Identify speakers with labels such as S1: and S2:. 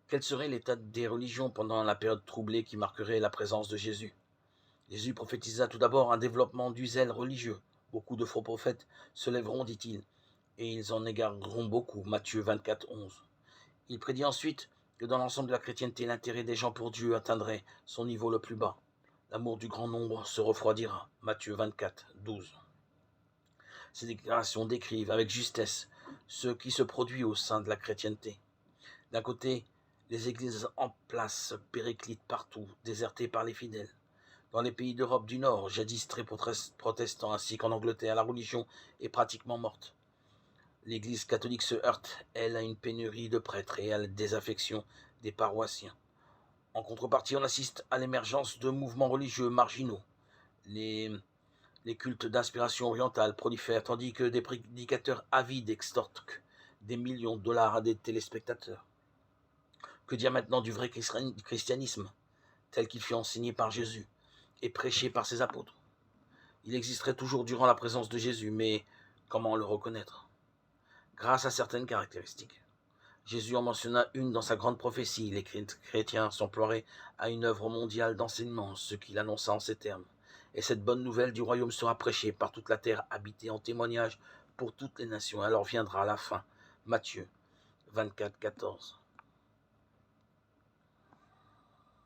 S1: Quel serait l'état des religions pendant la période troublée qui marquerait la présence de Jésus? Jésus prophétisa tout d'abord un développement du zèle religieux. Beaucoup de faux prophètes se lèveront, dit-il, et ils en égareront beaucoup. Matthieu 24, 11. Il prédit ensuite que dans l'ensemble de la chrétienté, l'intérêt des gens pour Dieu atteindrait son niveau le plus bas. L'amour du grand nombre se refroidira. Matthieu 24, 12. Ces déclarations décrivent avec justesse ce qui se produit au sein de la chrétienté. D'un côté, les églises en place périclitent partout, désertées par les fidèles. Dans les pays d'Europe du Nord, jadis très protestants, ainsi qu'en Angleterre, la religion est pratiquement morte. L'Église catholique se heurte, elle, à une pénurie de prêtres et à la désaffection des paroissiens. En contrepartie, on assiste à l'émergence de mouvements religieux marginaux. Les, les cultes d'inspiration orientale prolifèrent, tandis que des prédicateurs avides extorquent des millions de dollars à des téléspectateurs. Que dire maintenant du vrai christianisme, tel qu'il fut enseigné par Jésus et prêché par ses apôtres? Il existerait toujours durant la présence de Jésus, mais comment le reconnaître? Grâce à certaines caractéristiques. Jésus en mentionna une dans sa grande prophétie. Les chrétiens s'emploieraient à une œuvre mondiale d'enseignement, ce qu'il annonça en ces termes. Et cette bonne nouvelle du royaume sera prêchée par toute la terre, habitée en témoignage pour toutes les nations. Alors viendra la fin. Matthieu 24, 14.